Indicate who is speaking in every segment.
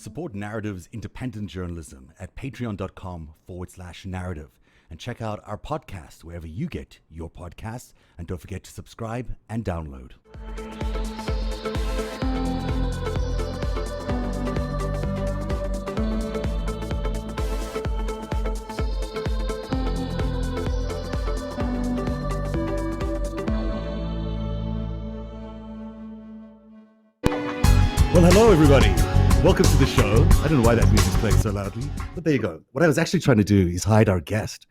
Speaker 1: Support Narrative's independent journalism at patreon.com/narrative and check out our podcast wherever you get your podcasts. And don't forget to subscribe and download. Well, hello, everybody. Welcome to the show. I don't know why that music's playing so loudly, but there you go. What I was actually trying to do is hide our guest.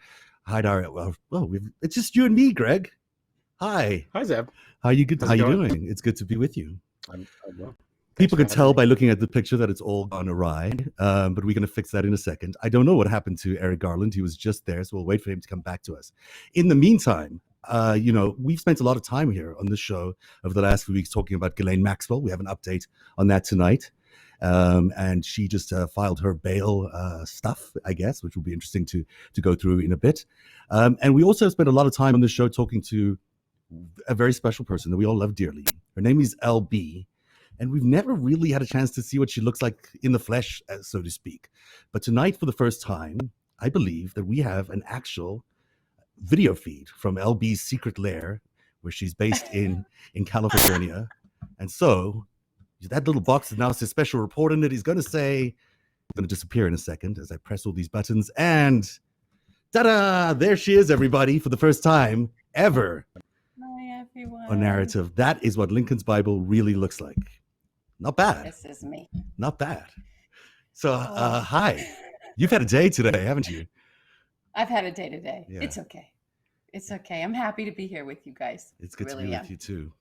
Speaker 1: It's just you and me, Greg. Hi.
Speaker 2: Hi, Zev.
Speaker 1: How you doing? It's good to be with you.
Speaker 2: I'm well.
Speaker 1: People can tell by looking at the picture that it's all gone awry, but we're going to fix that in a second. I don't know what happened to Eric Garland. He was just there, so we'll wait for him to come back to us. In the meantime, we've spent a lot of time here on this show over the last few weeks talking about Ghislaine Maxwell. We have an update on that tonight. And she just filed her bail stuff, I guess, which will be interesting to go through in a bit. And we also spent a lot of time on the show talking to a very special person that we all love dearly. Her name is LB, and we've never really had a chance to see what she looks like in the flesh, so to speak. But tonight, for the first time, I believe that we have an actual video feed from LB's secret lair, where she's based in California. And so that little box that now says special report in it is going to disappear in a second as I press all these buttons. And ta-da! There she is, everybody, for the first time ever.
Speaker 3: Hi, everyone.
Speaker 1: On Narrative. That is what Lincoln's Bible really looks like. Not bad.
Speaker 3: This is me.
Speaker 1: Not bad. So, hi. You've had a day today, haven't you?
Speaker 3: I've had a day today.
Speaker 1: Yeah.
Speaker 3: It's okay. It's okay. I'm happy to be here with you guys.
Speaker 1: It's good
Speaker 3: really
Speaker 1: to be with you, too.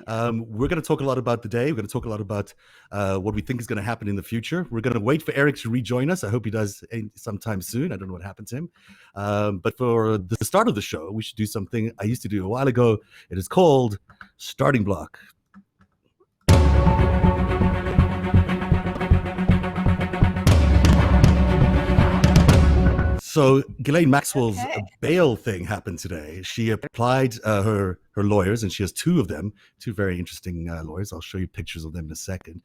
Speaker 1: We're going to talk a lot about the day. We're going to talk a lot about what we think is going to happen in the future. We're going to wait for Eric to rejoin us. I hope he does sometime soon. I don't know what happened to him. But for the start of the show, we should do something I used to do a while ago. It is called Starting Block. So Ghislaine Maxwell's bail thing happened today. She applied her lawyers, and she has two of them, two very interesting lawyers. I'll show you pictures of them in a second.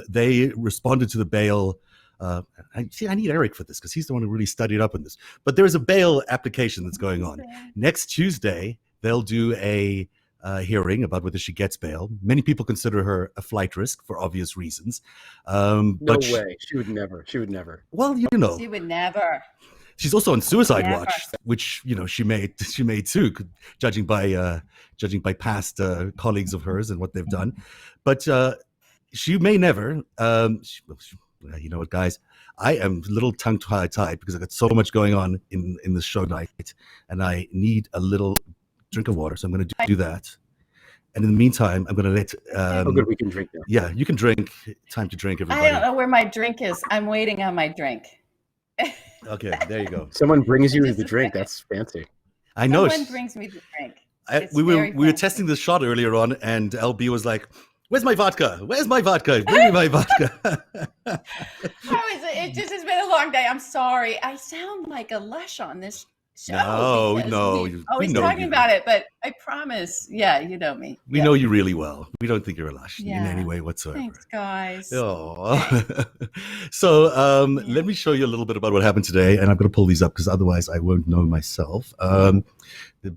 Speaker 1: They responded to the bail. I need Eric for this because he's the one who really studied up on this. But there is a bail application that's going on. Next Tuesday, they'll do a hearing about whether she gets bail. Many people consider her a flight risk for obvious reasons.
Speaker 2: No way. She would never.
Speaker 1: Well,
Speaker 3: She would never.
Speaker 1: She's also on suicide watch, which she may too, judging by past colleagues of hers and what they've done. But she may never. You know what, guys? I am a little tongue-tied because I got so much going on in this show tonight, and I need a little drink of water. So I'm going to do that. And in the meantime, I'm going to let.
Speaker 2: Oh, good, we can drink now.
Speaker 1: Yeah, you can drink. Time to drink, everybody.
Speaker 3: I don't know where my drink is. I'm waiting on my drink.
Speaker 1: Okay, there you go.
Speaker 2: Someone brings you the drink. That's fancy.
Speaker 1: I know.
Speaker 3: Someone brings me the drink.
Speaker 1: We were testing the shot earlier on, and LB was like, "Where's my vodka? Where's my vodka? Bring me my vodka."
Speaker 3: It just has been a long day. I'm sorry. I sound like a lush on this show.
Speaker 1: No.
Speaker 3: We're always talking about it, but I promise. Yeah, you know me.
Speaker 1: We know you really well. We don't think you're a lush in any way whatsoever.
Speaker 3: Thanks, guys.
Speaker 1: Oh. So let me show you a little bit about what happened today, and I'm going to pull these up because otherwise I won't know myself. The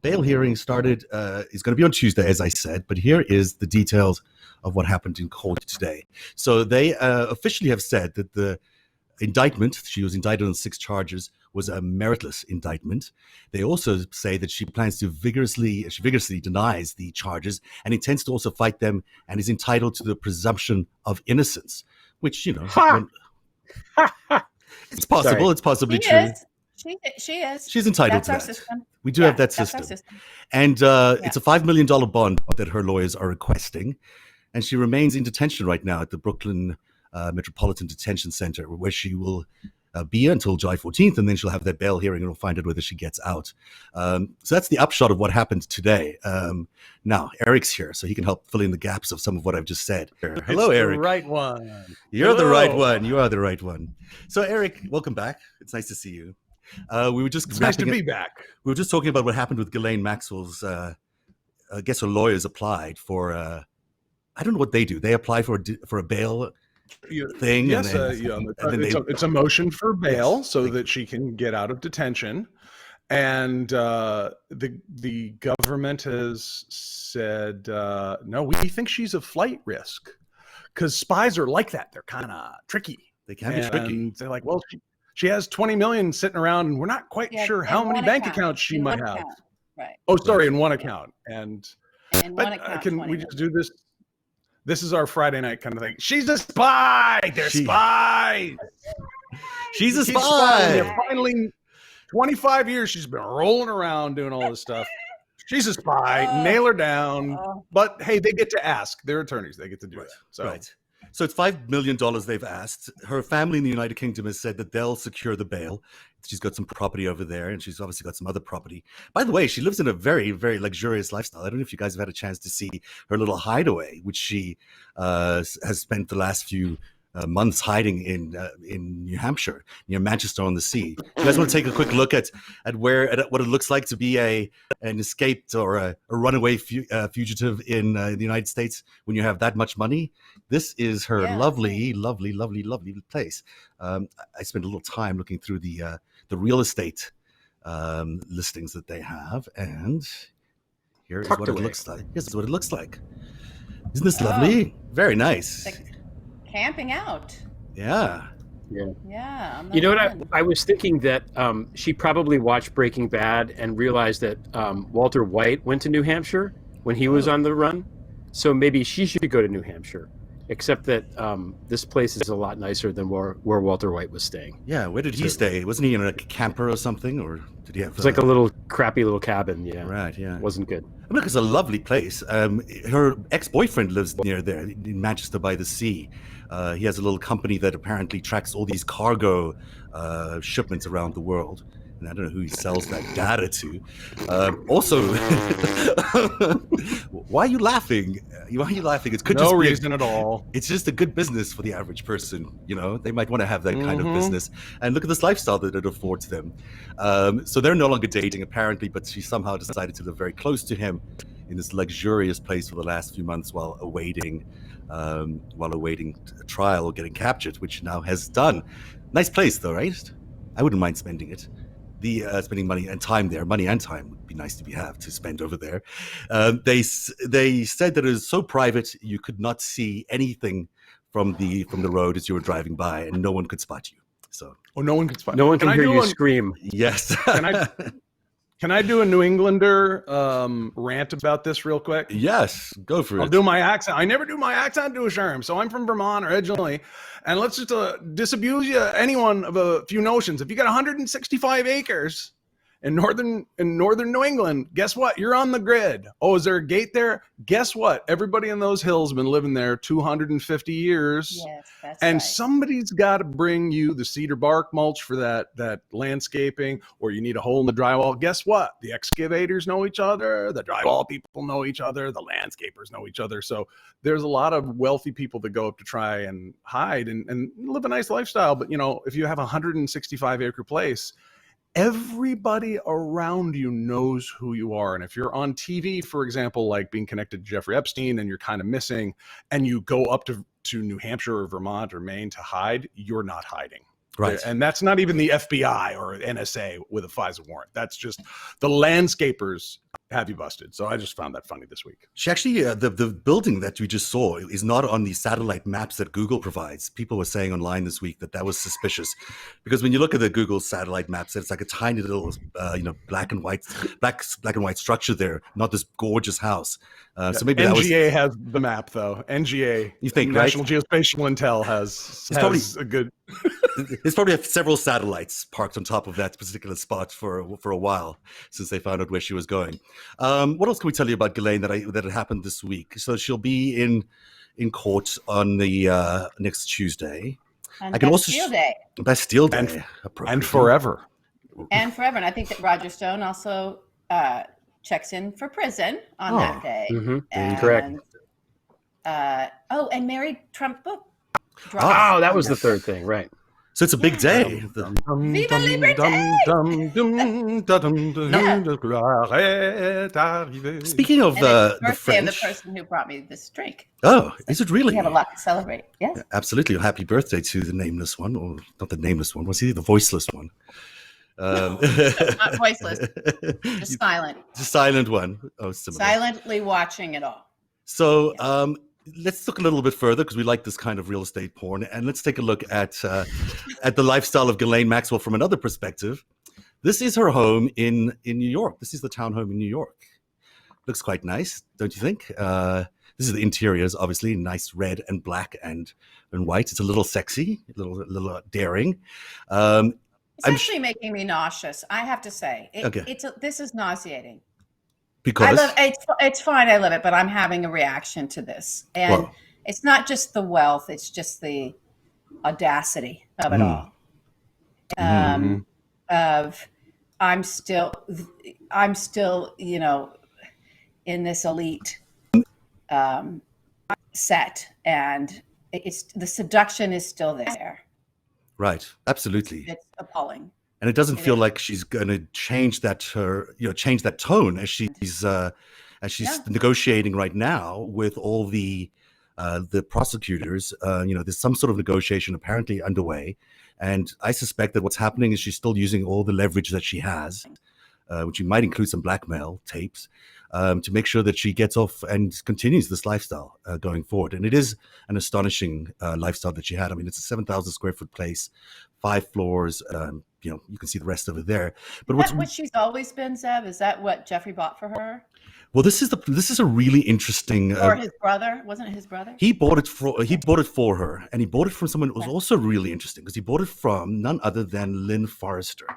Speaker 1: bail hearing is going to be on Tuesday, as I said, but here is the details of what happened in court today. So they officially have said that the indictment, she was indicted on 6 charges, was a meritless indictment. They also say that she plans to vigorously denies the charges and intends to also fight them and is entitled to the presumption of innocence, which, it's possible.
Speaker 2: Sorry.
Speaker 1: It's possibly true.
Speaker 3: She is.
Speaker 1: She's entitled to that.
Speaker 3: System.
Speaker 1: We do have that system. And it's a $5 million bond that her lawyers are requesting. And she remains in detention right now at the Brooklyn Metropolitan Detention Center, where she will be until July 14th, and then she'll have that bail hearing, and we'll find out whether she gets out. So that's the upshot of what happened today. Now, Eric's here, so he can help fill in the gaps of some of what I've just said. Hello, Eric.
Speaker 4: The right one.
Speaker 1: You're the right one. You are the right one. So, Eric, welcome back. It's nice to see you.
Speaker 4: It's nice to be back.
Speaker 1: We were just talking about what happened with Ghislaine Maxwell's. I guess her lawyers applied for. I don't know what they do. They apply for a bail thing.
Speaker 2: Yes,
Speaker 1: and then
Speaker 2: it's a motion for bail so that she can get out of detention. And the government has said, no, we think she's a flight risk, because spies are like that. They're kind of tricky.
Speaker 1: They can be tricky.
Speaker 2: They're like, well, she has 20 million sitting around, and we're not quite sure how many bank accounts she might have.
Speaker 3: Right.
Speaker 2: Oh, sorry, in one account. And
Speaker 3: in one account,
Speaker 2: can we just do this? This is our Friday night kind of thing. She's a spy. They're spies.
Speaker 1: She's a spy.
Speaker 2: Finally, 25 years she's been rolling around doing all this stuff. She's a spy. Nail her down. But hey, they get to ask. They're attorneys. They get to do that. So.
Speaker 1: Right. So it's $5 million they've asked. Her family in the United Kingdom has said that they'll secure the bail. She's got some property over there, and she's obviously got some other property. By the way, she lives in a very, very luxurious lifestyle. I don't know if you guys have had a chance to see her little hideaway, which she has spent the last few months hiding in New Hampshire, near Manchester on the Sea. You guys want to take a quick look at what it looks like to be an escaped or a runaway fugitive in the United States when you have that much money? This is her lovely place. I spent a little time looking through the real estate listings that they have, and here is what it looks like. This is what it looks like. Isn't this lovely? Very nice.
Speaker 3: Camping out.
Speaker 1: Yeah.
Speaker 5: You know what? I was thinking that she probably watched Breaking Bad and realized that Walter White went to New Hampshire when he was on the run. So maybe she should go to New Hampshire, except that this place is a lot nicer than where Walter White was staying.
Speaker 1: Yeah. Where did he stay? Wasn't he in a camper or something? Or did he have...
Speaker 5: It's like a little crappy little cabin. Yeah.
Speaker 1: Right. Yeah.
Speaker 5: It wasn't good.
Speaker 1: Look, it's a lovely place. Her ex-boyfriend lives near there in Manchester by the Sea. He has a little company that apparently tracks all these cargo shipments around the world. And I don't know who he sells that data to. Also, why are you laughing? Why are you laughing? It could
Speaker 2: no
Speaker 1: just be
Speaker 2: reason at all.
Speaker 1: It's just a good business for the average person. You know, they might want to have that kind of business. And look at this lifestyle that it affords them. So they're no longer dating, apparently, but she somehow decided to live very close to him in this luxurious place for the last few months while awaiting a trial or getting captured, which now has done. Nice place, though, right? I wouldn't mind spending it. Spending money and time there. Money and time would be nice to spend over there. They said that it is so private you could not see anything from the road as you were driving by, and no one could spot you. So
Speaker 2: no one could spot.
Speaker 5: No one can hear you scream.
Speaker 1: Yes.
Speaker 2: Can I do a New Englander rant about this real quick?
Speaker 1: Yes, go for it.
Speaker 2: I'll do my accent. I never do my accent to a Sherm, so I'm from Vermont originally. And let's just disabuse anyone of a few notions. If you got 165 acres in northern New England, guess what? You're on the grid. Oh, is there a gate there? Guess what? Everybody in those hills has been living there 250 years.
Speaker 3: Yes, that's
Speaker 2: and
Speaker 3: right.
Speaker 2: Somebody's got to bring you the cedar bark mulch for that landscaping, or you need a hole in the drywall. Guess what? The excavators know each other. The drywall people know each other. The landscapers know each other. So there's a lot of wealthy people that go up to try and hide and live a nice lifestyle. But, if you have a 165 acre place, everybody around you knows who you are. And if you're on TV, for example, like being connected to Jeffrey Epstein and you're kind of missing, and you go up to New Hampshire or Vermont or Maine to hide, you're not hiding.
Speaker 1: Right.
Speaker 2: And that's not even the FBI or NSA with a FISA warrant. That's just the landscapers have you busted. So I just found that funny this week.
Speaker 1: She actually, the building that we just saw is not on the satellite maps that Google provides. People were saying online this week that was suspicious, because when you look at the Google satellite maps, it's like a tiny little, black and white structure there, not this gorgeous house. So maybe
Speaker 2: NGA has the map, though. NGA,
Speaker 1: you think,
Speaker 2: National
Speaker 1: right?
Speaker 2: Geospatial Intel has
Speaker 1: probably
Speaker 2: a good.
Speaker 1: It's probably have several satellites parked on top of that particular spot for a while since they found out where she was going. What else can we tell you about Ghislaine that happened this week? So she'll be in court on the next Tuesday.
Speaker 3: And Bastille Day.
Speaker 1: Bastille Day.
Speaker 2: And forever.
Speaker 3: And forever. And I think that Roger Stone also checks in for prison on that day.
Speaker 5: Mm-hmm. Correct.
Speaker 3: And Mary Trump book.
Speaker 5: Oh, that was the third thing, right?
Speaker 1: So it's a big day.
Speaker 3: Viva Liberté!
Speaker 1: Speaking of
Speaker 3: the
Speaker 1: the
Speaker 3: birthday of the
Speaker 1: French.
Speaker 3: person who brought me this drink.
Speaker 1: Oh, is it really?
Speaker 3: We have a lot to celebrate. Yes.
Speaker 1: Absolutely. Happy birthday to the nameless one, or not the nameless one. What's he? The voiceless one.
Speaker 3: Not voiceless, just silent.
Speaker 1: The silent one. Oh, similar.
Speaker 3: Silently watching it all.
Speaker 1: So let's look a little bit further because we like this kind of real estate porn, and let's take a look at the lifestyle of Ghislaine Maxwell from another perspective. This is her home in New York. This is the townhome in New York. Looks quite nice, don't you think? This is the interiors, obviously, nice red and black and white. It's a little sexy, a little daring.
Speaker 3: It's actually making me nauseous, I have to say. This is nauseating.
Speaker 1: Because
Speaker 3: it's fine, I love it, but I'm having a reaction to this. And it's not just the wealth, it's just the audacity of it all. I'm still, in this elite set, and it's the seduction is still there.
Speaker 1: Right, absolutely.
Speaker 3: It's appalling.
Speaker 1: And it doesn't feel like she's going to change that tone as she's negotiating right now with all the prosecutors. There's some sort of negotiation apparently underway, and I suspect that what's happening is she's still using all the leverage that she has, which might include some blackmail tapes, to make sure that she gets off and continues this lifestyle going forward. And it is an astonishing lifestyle that she had. I mean, it's a 7,000 square foot place, 5 floors. You can see the rest of it there. But
Speaker 3: Is that what she's always been, Zev? Is that what Jeffrey bought for her?
Speaker 1: Well, this is a really interesting.
Speaker 3: Or his brother? Wasn't it his brother?
Speaker 1: He bought it for her, and he bought it from someone who was also really interesting because he bought it from none other than Lynn Forrester.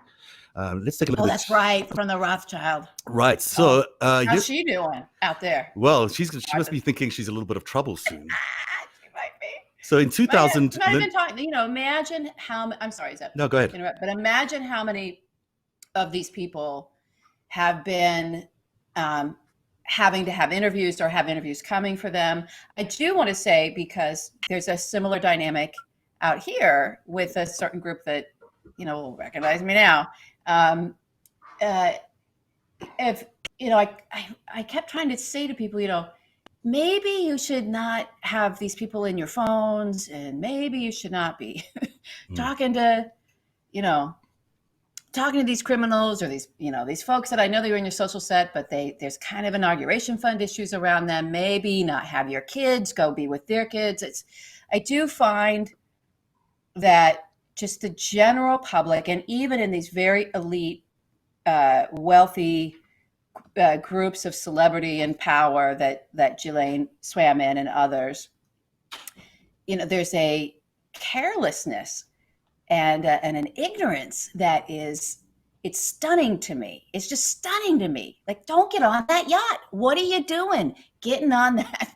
Speaker 1: Let's take a look at
Speaker 3: that's right, from the Rothschild.
Speaker 1: Right. So
Speaker 3: how's she doing out there?
Speaker 1: Well, she must be thinking she's a little bit of trouble soon.
Speaker 3: She might be.
Speaker 1: So in 2000,
Speaker 3: not even talking. Imagine how. I'm sorry, Zev.
Speaker 1: No, go ahead.
Speaker 3: But imagine how many of these people have been having to have interviews or have interviews coming for them. I do want to say, because there's a similar dynamic out here with a certain group that will recognize me now. If I kept trying to say to people, maybe you should not have these people in your phones, and maybe you should not be talking to these criminals or these folks that I know that you're in your social set, but there's kind of inauguration fund issues around them. Maybe not have your kids go be with their kids. I do find that just the general public, and even in these very elite, wealthy groups of celebrity and power that Ghislaine swam in and others, there's a carelessness and an ignorance that it's stunning to me. It's just stunning to me. Like, don't get on that yacht. What are you doing? Getting on that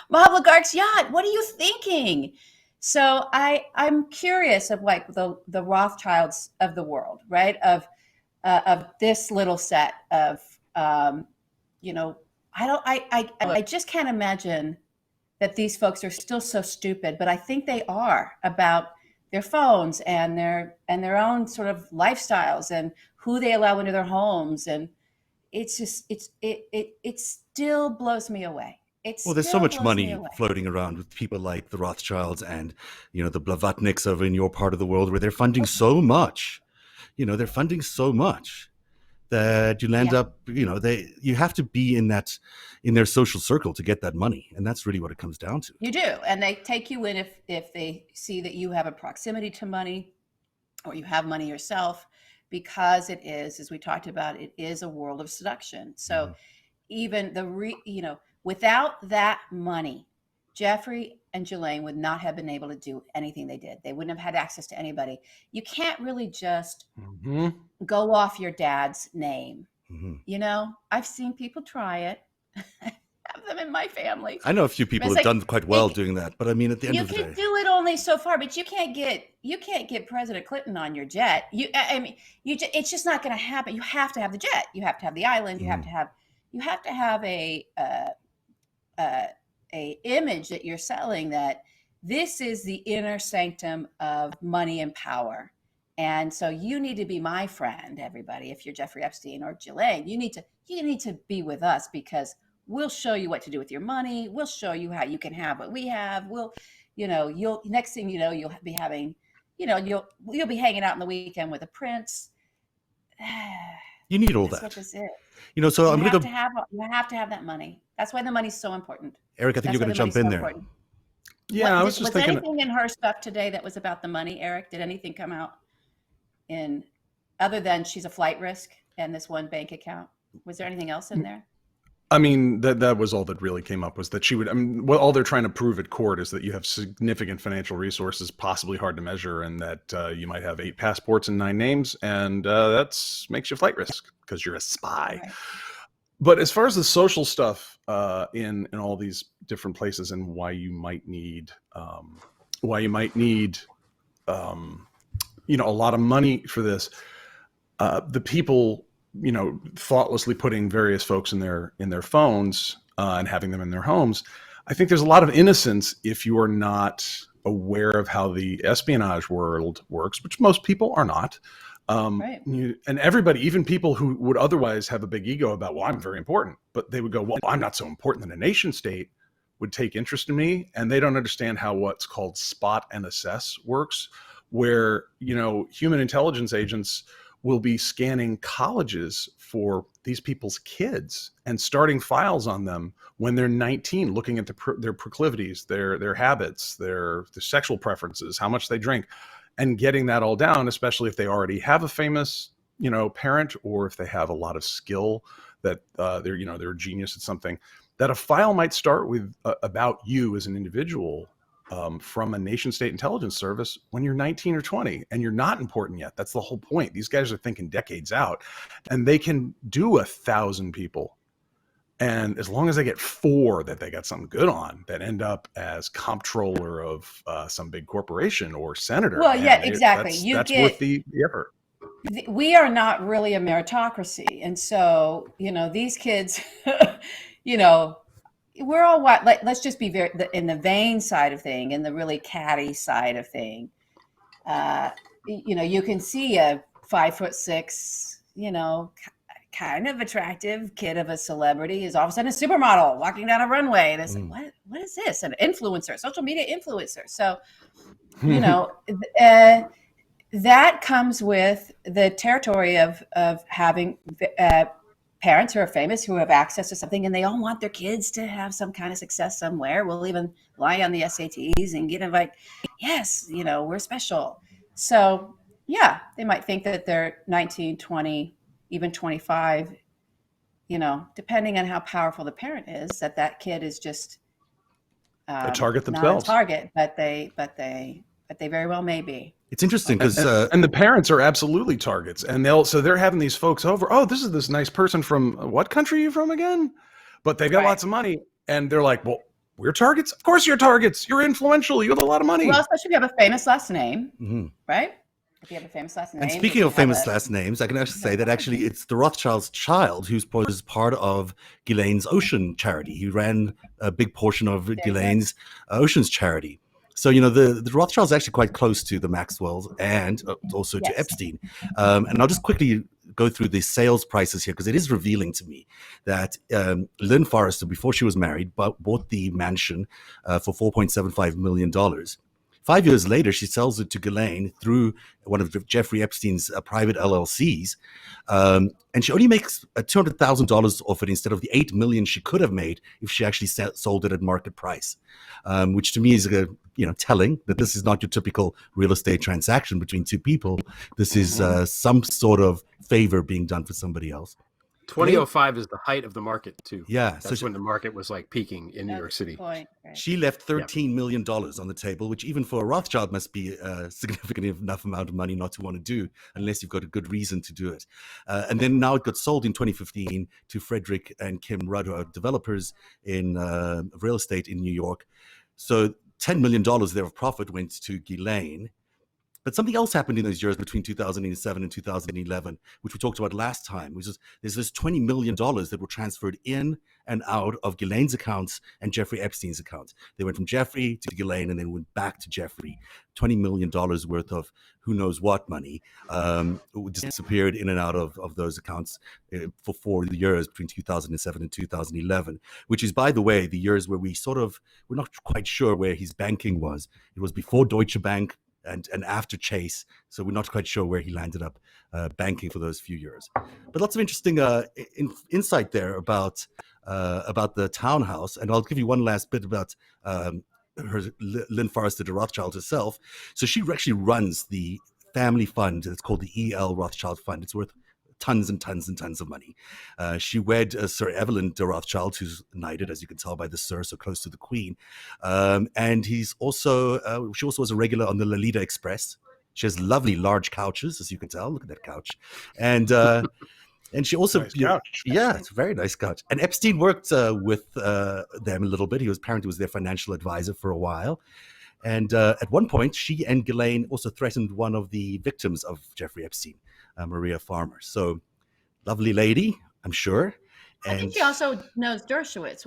Speaker 3: mob oligarch's yacht. What are you thinking? So I'm curious of the Rothschilds of the world, right? Of this little set of, I just can't imagine that these folks are still so stupid, but I think they are about their phones and their own sort of lifestyles and who they allow into their homes. And it still blows me away.
Speaker 1: There's so much money floating around with people like the Rothschilds and, the Blavatniks over in your part of the world where they're funding so much, they're funding so much that you'll end up, you have to be in their social circle to get that money. And that's really what it comes down to.
Speaker 3: You do. And they take you in if they see that you have a proximity to money or you have money yourself, because it is, as we talked about, it is a world of seduction. So even without that money, Jeffrey and Ghislaine would not have been able to do anything they did. They wouldn't have had access to anybody. You can't really just go off your dad's name. I've seen people try it. I have them in my family.
Speaker 1: I know a few people who've done quite well doing that, but I mean, at the end of the day,
Speaker 3: you can do it only so far. But you can't get President Clinton on your jet. It's just not going to happen. You have to have the jet. You have to have the island. You have to have a image that you're selling that This is the inner sanctum of money and power. And so you need to be my friend, everybody. If you're Jeffrey Epstein or Ghislaine, you need to be with us, because we'll show you what to do with your money. We'll show you how you can have what we have. You'll next thing you know, you'll be having, you'll be hanging out on the weekend with a prince.
Speaker 1: You need all
Speaker 3: That's
Speaker 1: that.
Speaker 3: what this is.
Speaker 1: So I'm going to go.
Speaker 3: You have to have that money. That's why the money's so important.
Speaker 1: Eric, I think you're going to jump in there.
Speaker 3: Important.
Speaker 2: Yeah, I was just thinking.
Speaker 3: Was anything in her stuff today that was about the money, Eric? Did anything come out other than she's a flight risk and this one bank account? Was there anything else in there?
Speaker 2: I mean, that was all that really came up, was that she would, all they're trying to prove at court is that you have significant financial resources, possibly hard to measure, and that you might have 8 passports and 9 names, and that makes you flight risk because you're a spy. Right. But as far as the social stuff in all these different places, and why you might need a lot of money for this, the people, thoughtlessly putting various folks in their phones and having them in their homes. I think there's a lot of innocence if you are not aware of how the espionage world works, which most people are not. Right. And everybody, even people who would otherwise have a big ego about, well, I'm very important, but they would go, well, I'm not so important that a nation state would take interest in me. And they don't understand how what's called spot and assess works, where, human intelligence agents will be scanning colleges for these people's kids and starting files on them when they're 19, looking at their proclivities, their habits, their sexual preferences, how much they drink, and getting that all down, especially if they already have a famous, parent, or if they have a lot of skill that they're a genius at something. That a file might start with about you as an individual from a nation state intelligence service when you're 19 or 20 and you're not important yet. That's the whole point. These guys are thinking decades out, and they can do 1,000 people. And as long as they get 4 that they got something good on, that end up as comptroller of some big corporation or senator.
Speaker 3: Well, yeah, exactly.
Speaker 2: That's worth the effort.
Speaker 3: We are not really a meritocracy. And so, these kids, we're all let's just be very in the vain side of thing, in the really catty side of thing. You can see a 5'6", kind of attractive kid of a celebrity is all of a sudden a supermodel walking down a runway, and it's like, what is this? An influencer, social media influencer. So, that comes with the territory of having parents who are famous, who have access to something, and they all want their kids to have some kind of success somewhere. We'll even lie on the SATs and get invited. Yes, we're special. So yeah, they might think that they're 19, 20, even 25, depending on how powerful the parent is, that kid is just
Speaker 2: a target themselves.
Speaker 3: Not a target, but they very well may be.
Speaker 1: It's interesting because
Speaker 2: and the parents are absolutely targets, and they're having these folks over. Oh, this is this nice person from what country are you from again? But they got lots of money, and they're like, well, we're targets. Of course, you're targets. You're influential. You have a lot of money.
Speaker 3: Well, especially if you have a famous last name, right? If you have a famous last name.
Speaker 1: And speaking of famous last names, I can actually say that actually it's the Rothschild's child who's part of Ghislaine's Ocean charity. He ran a big portion of Ghislaine's Ocean's charity. So, the Rothschilds are actually quite close to the Maxwells and also to Epstein. And I'll just quickly go through the sales prices here, because it is revealing to me that Lynn Forrester, before she was married, bought the mansion for $4.75 million. 5 years later, she sells it to Ghislaine through one of Jeffrey Epstein's private LLCs. And she only makes $200,000 off it instead of the $8 million she could have made if she actually sold it at market price, which to me is telling that this is not your typical real estate transaction between two people. This is some sort of favor being done for somebody else.
Speaker 5: 2005 is the height of the market too.
Speaker 1: Yeah.
Speaker 5: That's when the market was like peaking in New York City.
Speaker 3: Point, right.
Speaker 1: She left $13 million on the table, which even for a Rothschild must be a significant enough amount of money not to want to do, unless you've got a good reason to do it. And then now it got sold in 2015 to Frederick and Kim Rudd, who are developers in real estate in New York. So $10 million there of profit went to Ghislaine. But something else happened in those years between 2007 and 2011, which we talked about last time, which is there's this $20 million that were transferred in and out of Ghislaine's accounts and Jeffrey Epstein's accounts. They went from Jeffrey to Ghislaine and then went back to Jeffrey. $20 million worth of who knows what money disappeared in and out of those accounts for 4 years between 2007 and 2011, which is, by the way, the years where we're not quite sure where his banking was. It was before Deutsche Bank and after Chase, so we're not quite sure where he landed up banking for those few years. But lots of interesting insight there about the townhouse, and I'll give you one last bit about Lynn Forrester de Rothschild herself. So she actually runs the family fund. It's called the E.L. Rothschild Fund. It's worth tons and tons and tons of money. She wed Sir Evelyn de Rothschild, who's knighted, as you can tell by the Sir, so close to the Queen. And she also was a regular on the Lolita Express. She has lovely large couches, as you can tell. Look at that couch. And she also,
Speaker 2: nice couch.
Speaker 1: Yeah, it's a very nice couch. And Epstein worked with them a little bit. He was their financial advisor for a while. And at one point, she and Ghislaine also threatened one of the victims of Jeffrey Epstein, Maria Farmer. So, lovely lady, I'm sure. And
Speaker 3: I think she also knows Dershowitz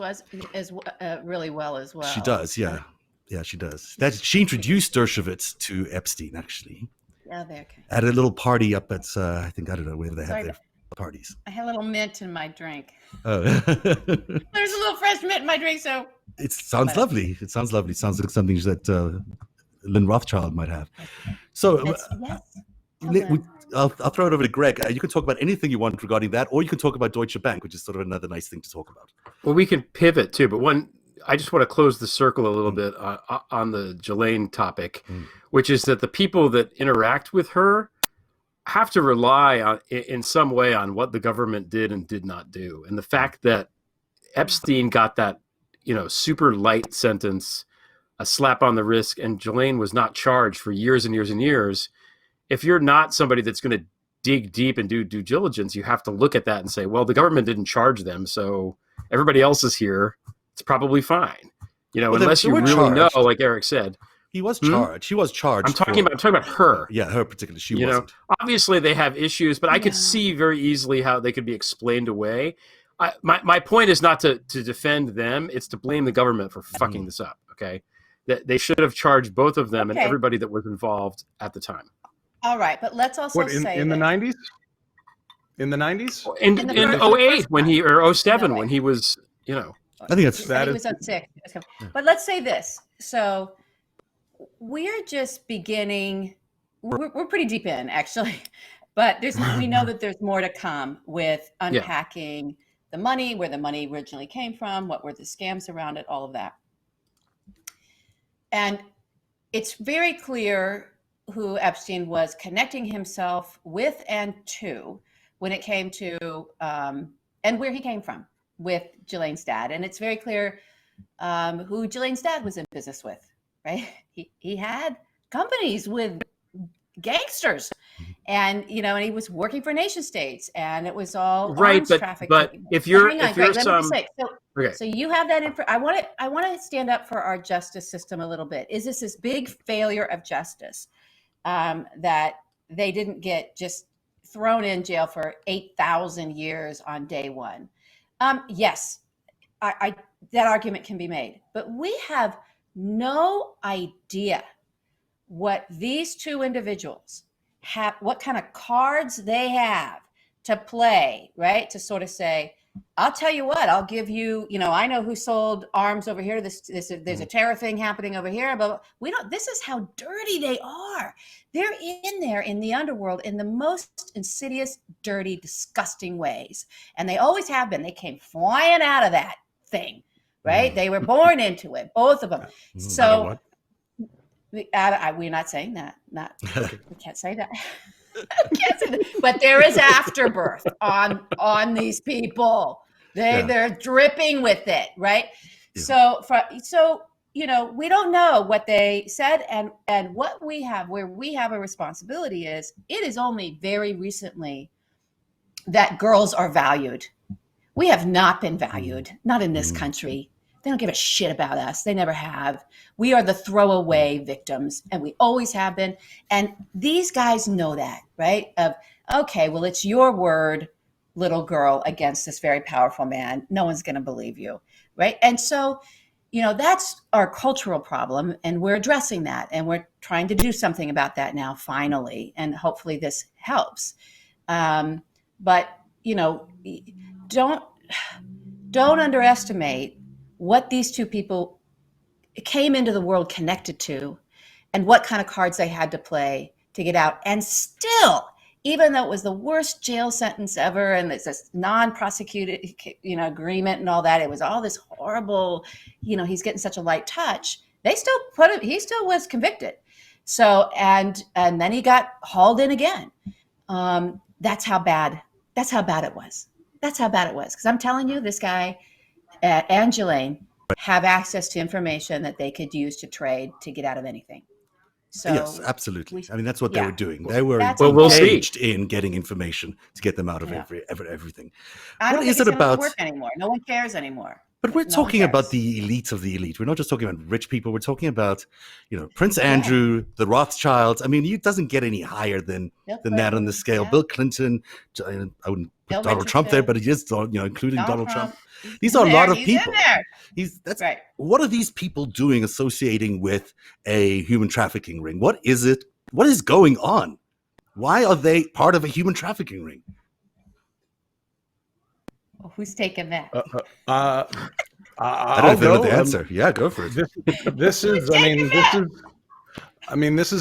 Speaker 3: really well as well.
Speaker 1: She does, yeah. Yeah, she does. She introduced Dershowitz to Epstein, actually.
Speaker 3: Yeah, there. Okay.
Speaker 1: At a little party up at, I don't know, where they have their parties.
Speaker 3: I had a little mint in my drink.
Speaker 1: Oh.
Speaker 3: There's a little fresh mint in my drink, so.
Speaker 1: It sounds lovely. It sounds lovely. It sounds like something that Lynn Rothschild might have. So,
Speaker 3: yes.
Speaker 1: I'll throw it over to Greg. You can talk about anything you want regarding that, or you can talk about Deutsche Bank, which is sort of another nice thing to talk about.
Speaker 5: Well, we can pivot too, but I just want to close the circle a little bit on the Ghislaine topic, which is that the people that interact with her have to rely on, in some way, on what the government did and did not do. And the fact that Epstein got that, super light sentence, a slap on the wrist, and Ghislaine was not charged for years and years and years. If you're not somebody that's going to dig deep and do due diligence, you have to look at that and say, well, the government didn't charge them, so everybody else is here. It's probably fine. Unless you really know, like Eric said.
Speaker 1: He was charged. He was charged.
Speaker 5: I'm talking about her.
Speaker 1: Yeah, her particularly. She wasn't.
Speaker 5: Obviously they have issues, but I could see very easily how they could be explained away. My point is not to defend them. It's to blame the government for fucking this up. Okay, that they should have charged both of them and everybody that was involved at the time.
Speaker 3: All right, but let's also say
Speaker 2: in the 90s. In the 90s?
Speaker 5: In 08 when he or 07 when he was,
Speaker 1: I think
Speaker 3: he was at 6. But let's say this. So we're just beginning. We're pretty deep in, actually, but we know that there's more to come with unpacking the money, where the money originally came from, what were the scams around it, all of that. And it's very clear who Epstein was connecting himself with and to when it came to, and where he came from with Ghislaine's dad. And it's very clear who Ghislaine's dad was in business with, right? He had companies with gangsters, and and he was working for nation states, and it was all
Speaker 5: right. But if you're
Speaker 3: so you have that info. I want to stand up for our justice system a little bit. Is this big failure of justice that they didn't get just thrown in jail for 8,000 years on day one? Yes, I that argument can be made, but we have no idea what these two individuals have, what kind of cards they have to play, right? To sort of say, I'll tell you what, I'll give you, I know who sold arms over here. There's a terror thing happening over here, but this is how dirty they are. They're in there in the underworld in the most insidious, dirty, disgusting ways. And they always have been. They came flying out of that thing, right? They were born into it, both of them. So we're not saying that. We can't say that. But there is afterbirth on these people. They're dripping with it, right? Yeah. So we don't know what they said, and what we have, where we have a responsibility is, it is only very recently that girls are valued. We have not been valued, not in this country. They don't give a shit about us. They never have. We are the throwaway victims, and we always have been. And these guys know that, right? Okay, well, it's your word, little girl, against this very powerful man. No one's going to believe you, right? And so, that's our cultural problem, and we're addressing that, and we're trying to do something about that now, finally, and hopefully this helps. But don't underestimate what these two people came into the world connected to, and what kind of cards they had to play to get out. And still, even though it was the worst jail sentence ever, and it's this non-prosecuted, agreement and all that, it was all this horrible, he's getting such a light touch. They still he still was convicted. So, and then he got hauled in again. That's how bad it was. That's how bad it was. Because I'm telling you, this guy and Ghislaine have access to information that they could use to trade to get out of anything. So
Speaker 1: yes, absolutely. That's what they were doing. They were
Speaker 5: we'll
Speaker 1: engaged in getting information to get them out of everything.
Speaker 3: I don't think it's gonna work anymore. No one cares anymore.
Speaker 1: But we're talking about the elite of the elite. We're not just talking about rich people. We're talking about, Prince Andrew, the Rothschilds. It doesn't get any higher than that on the scale. Bill Clinton. I wouldn't put Donald Trump there, but he is, including Donald Trump. These are a lot of people.
Speaker 3: Right.
Speaker 1: What are these people doing associating with a human trafficking ring? What is it? What is going on? Why are they part of a human trafficking ring?
Speaker 3: Who's taking that?
Speaker 1: I don't know the answer. Yeah, go for it.
Speaker 2: This is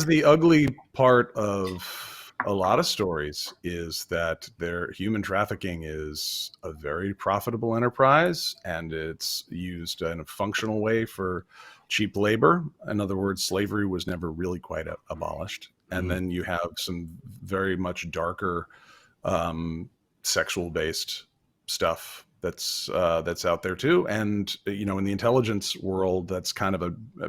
Speaker 2: the ugly part of a lot of stories, is that human trafficking is a very profitable enterprise, and it's used in a functional way for cheap labor. In other words, slavery was never really quite abolished. And then you have some very much darker sexual-based stuff that's out there too. And in the intelligence world, that's kind of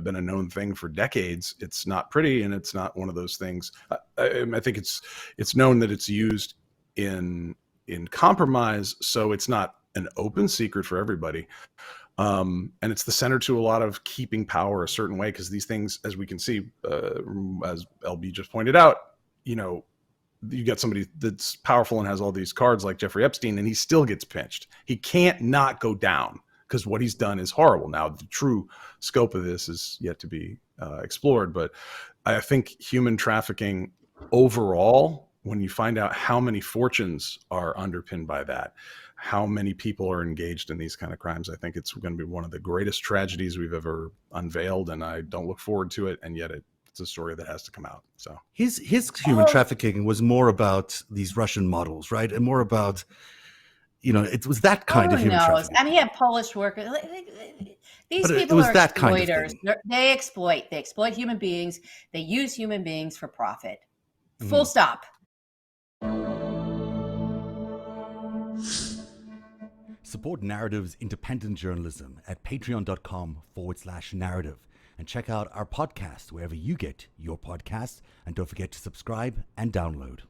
Speaker 2: been a known thing for decades. It's not pretty, and it's not one of those things. I think it's known that it's used in compromise, so it's not an open secret for everybody. And it's the center to a lot of keeping power a certain way, because these things, as we can see, as LB just pointed out, you got somebody that's powerful and has all these cards like Jeffrey Epstein, and he still gets pinched. He can't not go down, because what he's done is horrible. Now, the true scope of this is yet to be explored, but I think human trafficking overall, when you find out how many fortunes are underpinned by that, how many people are engaged in these kind of crimes, I think it's going to be one of the greatest tragedies we've ever unveiled, and I don't look forward to it, and yet it's a story that has to come out. So
Speaker 1: his human trafficking was more about these Russian models, right? And more about, it was that kind of human trafficking.
Speaker 3: And he had Polish workers. These people are exploiters. They exploit human beings. They use human beings for profit. Full stop.
Speaker 1: Support Narrative's independent journalism at patreon.com/narrative. And check out our podcast wherever you get your podcasts. And don't forget to subscribe and download.